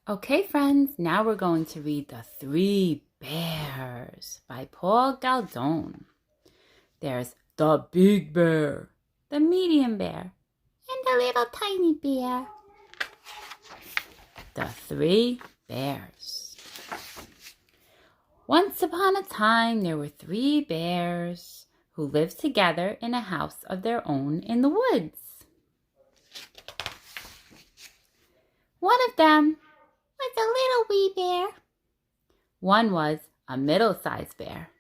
Okay, friends, now we're going to read The Three Bears by Paul Galdone. There's the big bear, the medium bear, and the little tiny bear. The Three Bears. Once upon a time, there were three bears who lived together in a house of their own in the woods. One of them was a little wee bear. One was a middle-sized bear.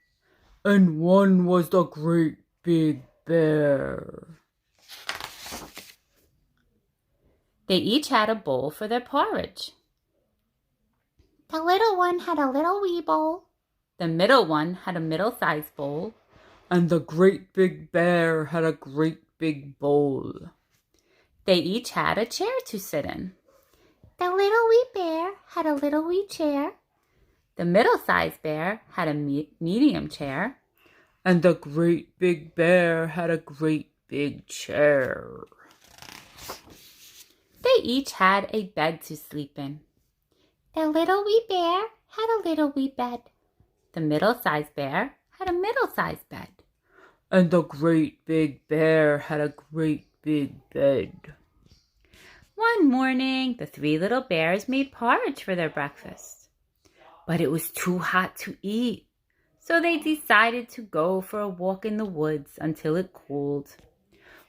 And one was the great big bear. They each had a bowl for their porridge. The little one had a little wee bowl. The middle one had a middle-sized bowl. And the great big bear had a great big bowl. They each had a chair to sit in. The little wee bear had a little wee chair. The middle-sized bear had a medium chair. And the great big bear had a great big chair. They each had a bed to sleep in. The little wee bear had a little wee bed. The middle-sized bear had a middle-sized bed. And the great big bear had a great big bed. One morning, the three little bears made porridge for their breakfast. But it was too hot to eat, so they decided to go for a walk in the woods until it cooled.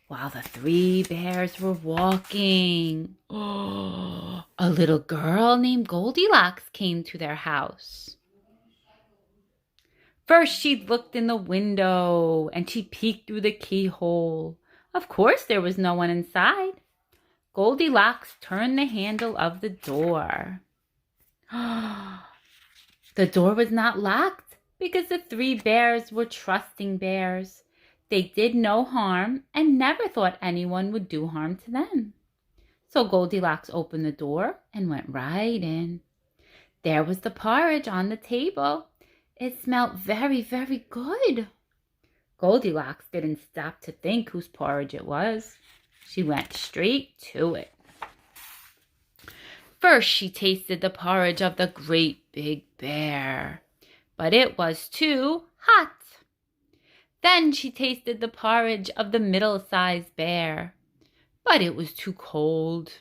While the three bears were walking, a little girl named Goldilocks came to their house. First, she looked in the window and she peeked through the keyhole. Of course, there was no one inside. Goldilocks turned the handle of the door. The door was not locked because the three bears were trusting bears. They did no harm and never thought anyone would do harm to them. So Goldilocks opened the door and went right in. There was the porridge on the table. It smelled very, very good. Goldilocks didn't stop to think whose porridge it was. She went straight to it. First, she tasted the porridge of the great big bear, but it was too hot. Then she tasted the porridge of the middle-sized bear, but it was too cold.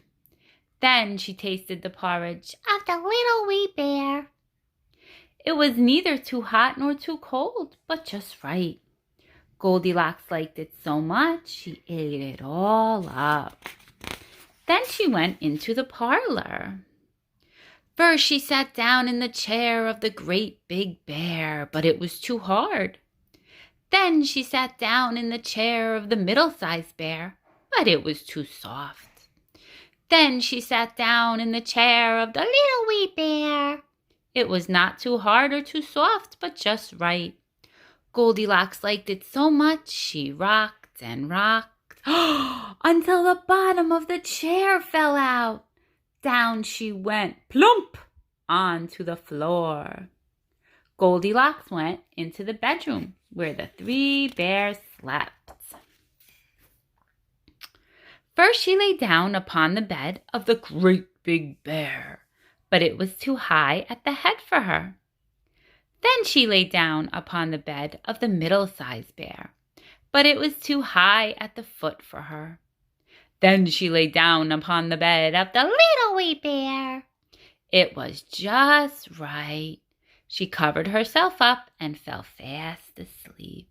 Then she tasted the porridge of the little wee bear. It was neither too hot nor too cold, but just right. Goldilocks liked it so much, she ate it all up. Then she went into the parlor. First, she sat down in the chair of the great big bear, but it was too hard. Then she sat down in the chair of the middle-sized bear, but it was too soft. Then she sat down in the chair of the little wee bear. It was not too hard or too soft, but just right. Goldilocks liked it so much, she rocked and rocked until the bottom of the chair fell out. Down she went, plump, onto the floor. Goldilocks went into the bedroom where the three bears slept. First she lay down upon the bed of the great big bear, but it was too high at the head for her. Then she lay down upon the bed of the middle-sized bear, but it was too high at the foot for her. Then she lay down upon the bed of the little wee bear. It was just right. She covered herself up and fell fast asleep.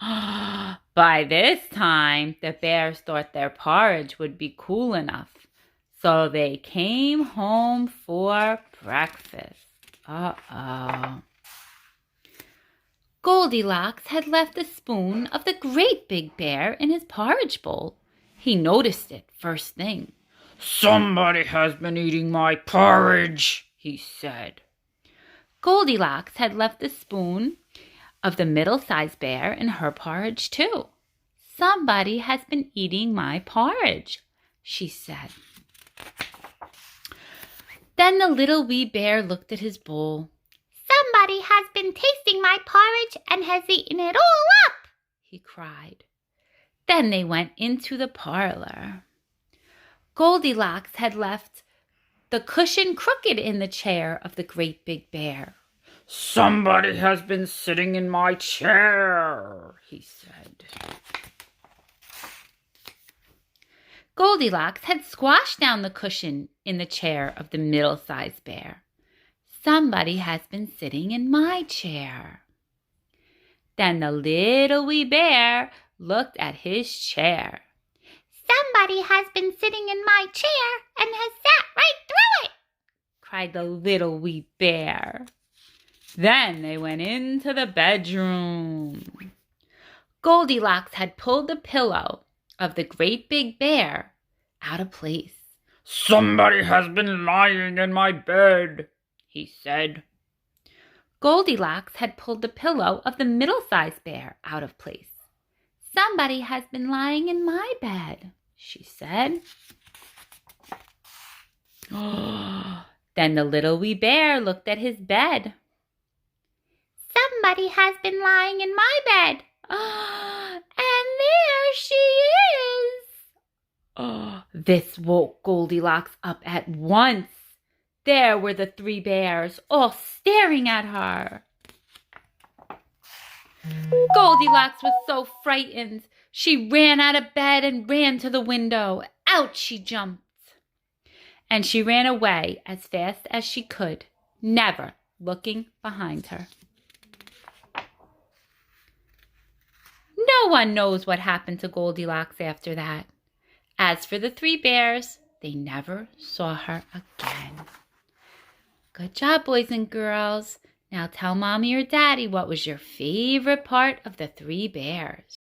By this time, the bears thought their porridge would be cool enough, so they came home for breakfast. Uh-oh. Goldilocks had left the spoon of the great big bear in his porridge bowl. He noticed it first thing. "Somebody has been eating my porridge," he said. Goldilocks had left the spoon of the middle-sized bear in her porridge too. "Somebody has been eating my porridge," she said. Then the little wee bear looked at his bowl. "Somebody has been tasting my porridge and has eaten it all up," he cried. Then they went into the parlor. Goldilocks had left the cushion crooked in the chair of the great big bear. "Somebody has been sitting in my chair," he said. Goldilocks had squashed down the cushion in the chair of the middle-sized bear. Somebody has been sitting in my chair. Then the little wee bear looked at his chair. Somebody has been sitting in my chair and has sat right through it, cried the little wee bear. Then they went into the bedroom. Goldilocks had pulled the pillow of the great big bear out of place. "Somebody has been lying in my bed," he said. Goldilocks had pulled the pillow of the middle-sized bear out of place. Somebody has been lying in my bed, she said. Then the little wee bear looked at his bed. Somebody has been lying in my bed. And there she is. This woke Goldilocks up at once. There were the three bears, all staring at her. Goldilocks was so frightened, she ran out of bed and ran to the window. Out she jumped. And she ran away as fast as she could, never looking behind her. No one knows what happened to Goldilocks after that. As for the three bears, they never saw her again. Good job, boys and girls. Now tell Mommy or Daddy what was your favorite part of the Three Bears.